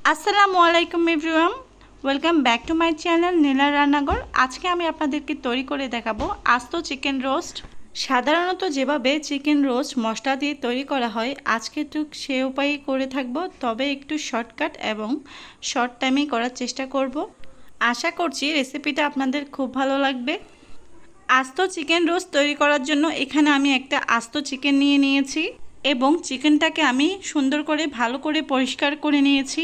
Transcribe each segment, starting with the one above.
আসসালামু আলাইকুম everyone, welcome back to my channel Nila রান্নাঘর। আজকে আমি আপনাদেরকে তৈরি করে দেখাবো আস্ত চিকেন রোস্ট। সাধারণত যেভাবে চিকেন রোস্ট মশলা দিয়ে তৈরি করা হয়, আজকে একটু সে উপায়ে করে থাকবো, তবে একটু শর্টকাট এবং শর্ট টাইমেই করার চেষ্টা করব। আশা করছি রেসিপিটা আপনাদের খুব ভালো লাগবে। আস্ত চিকেন রোস্ট তৈরি করার জন্য এখানে আমি একটা আস্ত চিকেন নিয়ে নিয়েছি এবং চিকেনটাকে আমি সুন্দর করে ভালো করে পরিষ্কার করে নিয়েছি।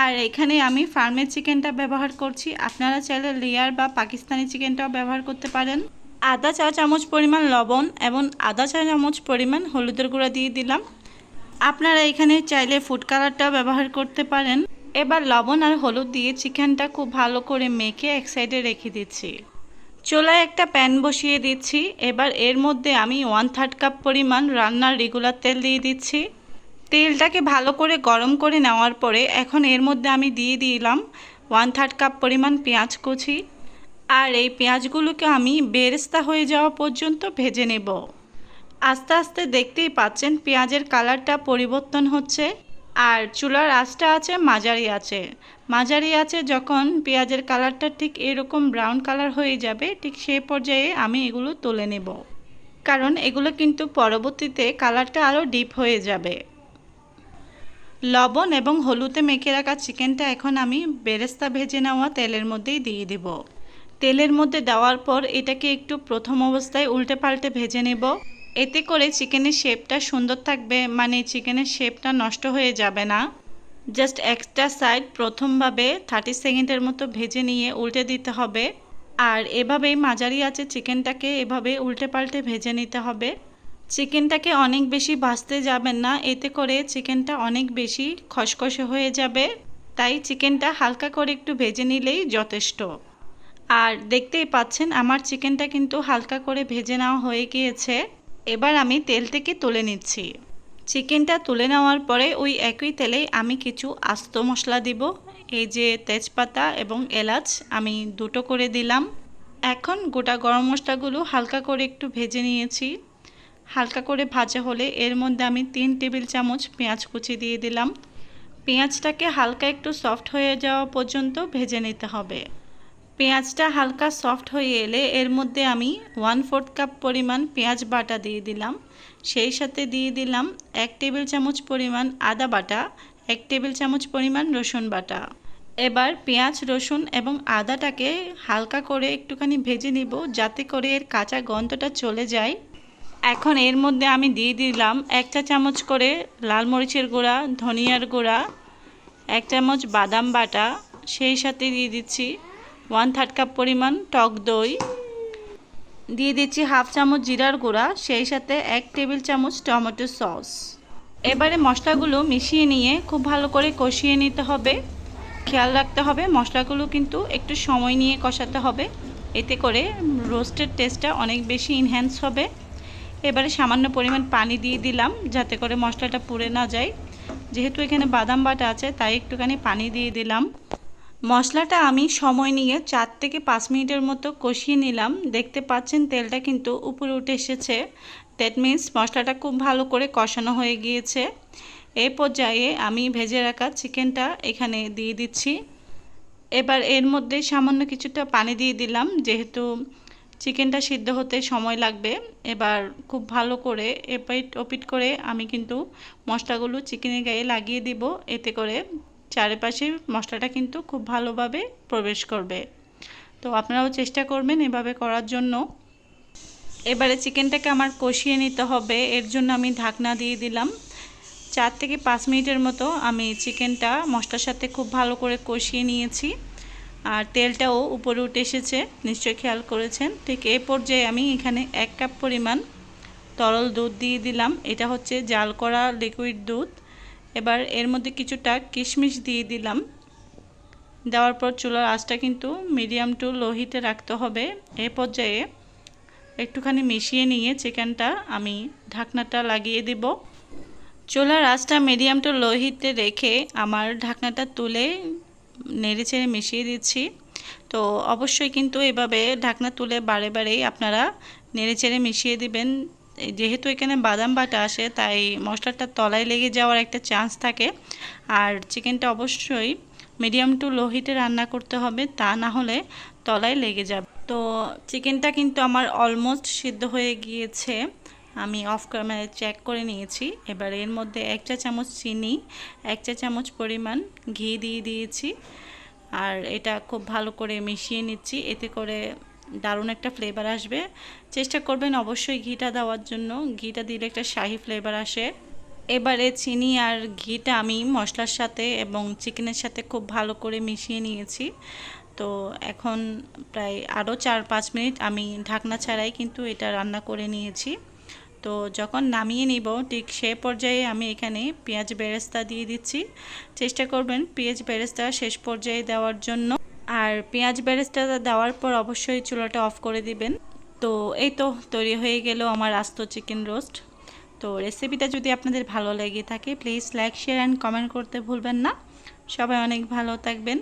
আর এখানে আমি ফার্মের চিকেনটা ব্যবহার করছি, আপনারা চাইলে লেয়ার বা পাকিস্তানি চিকেনটাও ব্যবহার করতে পারেন। আধা চা চামচ পরিমাণ লবণ এবং আধা চা চামচ পরিমাণ হলুদের গুঁড়া দিয়ে দিলাম। আপনারা এখানে চাইলে ফুড কালারটাও ব্যবহার করতে পারেন। এবার লবণ আর হলুদ দিয়ে চিকেনটা খুব ভালো করে মেখে এক সাইডে রেখে দিচ্ছি। চুলায় একটা প্যান বসিয়ে দিচ্ছি। এবার এর মধ্যে আমি 1/3 কাপ পরিমাণ রান্নার রেগুলার তেল দিয়ে দিচ্ছি। তেলটাকে ভালো করে গরম করে নেওয়ার পরে এখন এর মধ্যে আমি দিয়ে দিলাম 1/3 কাপ পরিমাণ পেঁয়াজ কুচি। আর এই পেঁয়াজগুলোকে আমি বেরেস্তা হয়ে যাওয়া পর্যন্ত ভেজে নেব। আস্তে আস্তে দেখতেই পাচ্ছেন পেঁয়াজের কালারটা পরিবর্তন হচ্ছে। আর চুলার আঁচটা আছে মাঝারি আছে। যখন পেঁয়াজের কালারটা ঠিক এরকম ব্রাউন কালার হয়ে যাবে, ঠিক সেই পর্যায়ে আমি এগুলো তুলে নেব, কারণ এগুলো কিন্তু পরবর্তীতে কালারটা আরও ডিপ হয়ে যাবে। লবণ এবং হলুদে মেখে রাখা চিকেনটা এখন আমি বেরেস্তা ভেজে নেওয়া তেলের মধ্যেই দিয়ে দেব। তেলের মধ্যে দেওয়ার পর এটাকে একটু প্রথম অবস্থায় উল্টে পাল্টে ভেজে নেব। এতে করে চিকেনের শেপটা সুন্দর থাকবে, মানে চিকেনের শেপটা নষ্ট হয়ে যাবে না। জাস্ট একটা সাইড প্রথমভাবে 30 সেকেন্ডের মতো ভেজে নিয়ে উল্টে দিতে হবে। আর এভাবেই মাঝারি আছে চিকেনটাকে এভাবে উল্টে পাল্টে ভেজে নিতে হবে। চিকেনটাকে অনেক বেশি ভাজতে যাবেন না, এতে করে চিকেনটা অনেক বেশি খসখসে হয়ে যাবে। তাই চিকেনটা হালকা করে একটু ভেজে নিলেই যথেষ্ট। আর দেখতেই পাচ্ছেন আমার চিকেনটা কিন্তু হালকা করে ভেজে নেওয়া হয়ে গিয়েছে। এবার আমি তেল থেকে তুলে নিচ্ছি। চিকেনটা তুলে নেওয়ার পরে ওই একই তেলেই আমি কিছু আস্ত মশলা দিব। এই যে তেজপাতা এবং এলাচ আমি দুটো করে দিলাম। এখন গোটা গরম মশলাগুলো হালকা করে একটু ভেজে নিয়েছি। হালকা করে ভাজা হলে এর মধ্যে আমি 3 টেবিল চামচ পেঁয়াজ কুচি দিয়ে দিলাম। পেঁয়াজটাকে হালকা একটু সফট হয়ে যাওয়া পর্যন্ত ভেজে নিতে হবে। পেঁয়াজটা হালকা সফট হয়ে এলে এর মধ্যে আমি 1/4 কাপ পরিমাণ পেঁয়াজ বাটা দিয়ে দিলাম। সেই সাথে দিয়ে দিলাম 1 টেবিল চামচ পরিমাণ আদা বাটা, 1 টেবিল চামচ পরিমাণ রসুন বাটা। এবার পেঁয়াজ, রসুন এবং আদাটাকে হালকা করে একটুখানি ভেজে নিব, যাতে করে এর কাঁচা গন্ধটা চলে যায়। এখন এর মধ্যে আমি দিয়ে দিলাম 1 চা চামচ করে লাল মরিচের গুঁড়া, ধনিয়ার গুঁড়া, 1 চামচ বাদাম বাটা, সেই সাথে দিয়ে দিচ্ছি 1/3 কাপ পরিমাণ টক দই, দিয়ে দিচ্ছি 1/2 চামচ জিরার গুঁড়া, সেই সাথে 1 টেবিল চামচ টমেটো সস। এবারে মশলাগুলো মিশিয়ে নিয়ে খুব ভালো করে কষিয়ে নিতে হবে। খেয়াল রাখতে হবে মশলাগুলো কিন্তু একটু সময় নিয়ে কষাতে হবে, এতে করে রোস্টের টেস্টটা অনেক বেশি এনহ্যান্স হবে। এবারে সামান্য পরিমাণ পানি দিয়ে দিলাম, যাতে করে মশলাটা পুড়ে না যায়। যেহেতু এখানে বাদাম বাটা আছে তাই একটুখানি পানি দিয়ে দিলাম। মশলাটা আমি সময় নিয়ে 4 থেকে 5 মিনিটের মতো কষিয়ে নিলাম। দেখতে পাচ্ছেন তেলটা কিন্তু উপরে উঠে এসেছে। দ্যাট মিন্স মশলাটা খুব ভালো করে কষানো হয়ে গিয়েছে। এই পর্যায়ে আমি ভেজে রাখা চিকেনটা এখানে দিয়ে দিচ্ছি। এবার এর মধ্যে সামান্য কিছুটা পানি দিয়ে দিলাম, যেহেতু চিকেনটা সিদ্ধ হতে সময় লাগবে। এবার খুব ভালো করে এপিট ওপিট করে আমি কিন্তু মশলাগুলো চিকেনের গায়ে লাগিয়ে দিব, এতে করে চারপাশে মশলাটা কিন্তু খুব ভালোভাবে প্রবেশ করবে। তো আপনারাও চেষ্টা করবেন এভাবে করার জন্য। এবারে চিকেনটাকে আমার কষিয়ে নিতে হবে, এর জন্য আমি ঢাকনা দিয়ে দিলাম। 4 থেকে 5 মিনিটের মতো আমি চিকেনটা মশলার সাথে খুব ভালো করে কষিয়ে নিয়েছি। আর তেলটাও উপরে উঠে এসেছে, নিশ্চয়ই খেয়াল করেছেন। ঠিক এই পর্যায়ে আমি এখানে 1 কাপ পরিমাণ তরল দুধ দিয়ে দিলাম। এটা হচ্ছে জাল করা লিকুইড দুধ। এবার এর মধ্যে কিছুটা কিশমিশ দিয়ে দিলাম। দেওয়ার পর চুলার আঁচটা কিন্তু মিডিয়াম টু লো হিটে রাখতে হবে। এই পর্যায়ে একটুখানি মিশিয়ে নিয়ে চিকেনটা আমি ঢাকনাটা লাগিয়ে দেব। চুলার আঁচটা মিডিয়াম টু লো হিটে রেখে আমার ঢাকনাটা তুলে নেড়েচেড়ে মিশিয়ে দিচ্ছি। তো অবশ্যই কিন্তু এভাবে ঢাকনা তুলে বারে বারেই আপনারা নেড়েচেড়ে মিশিয়ে দিবেন, যেহেতু এখানে বাদাম বাটা আসে তাই মশলাটা তলায় লেগে যাওয়ার একটা চান্স থাকে। আর চিকেনটা অবশ্যই মিডিয়াম টু লো হিটে রান্না করতে হবে, তা না হলে তলায় লেগে যাবে। তো চিকেনটা কিন্তু আমার অলমোস্ট সিদ্ধ হয়ে গিয়েছে, আমি অফ ক্যামেরা চেক করে নিয়েছি। এবার এর মধ্যে 1 চা চামচ চিনি, 1 চা চামচ পরিমাণ ঘি দিয়ে দিয়েছি। আর এটা খুব ভালো করে মিশিয়ে নিচ্ছি, এতে করে দারুণ একটা ফ্লেভার আসবে। চেষ্টা করবেন অবশ্যই ঘিটা দেওয়ার জন্য, ঘিটা দিলে একটা শাহি ফ্লেভার আসে। এবারে চিনি আর ঘিটা আমি মশলার সাথে এবং চিকেনের সাথে খুব ভালো করে মিশিয়ে নিয়েছি। তো এখন প্রায় আরও 4-5 মিনিট আমি ঢাকনা ছাড়াই কিন্তু এটা রান্না করে নিয়েছি। তো যখন নামিয়ে নিব ঠিক সে পর্যায়ে আমি এখানে পেঁয়াজ বেরেস্তা দিয়ে দিচ্ছি। চেষ্টা করবেন পেঁয়াজ বেরেস্তা শেষ পর্যায়ে দেওয়ার জন্য। আর পেঁয়াজ বেরেস্তাটা দেওয়ার পর অবশ্যই চুলাটা অফ করে দিবেন। তো এই তো তৈরি হয়ে গেল আমার আস্ত চিকেন রোস্ট। তো রেসিপিটা যদি আপনাদের ভালো লেগে থাকে please like, share and comment করতে ভুলবেন না। সবাই অনেক ভালো থাকবেন।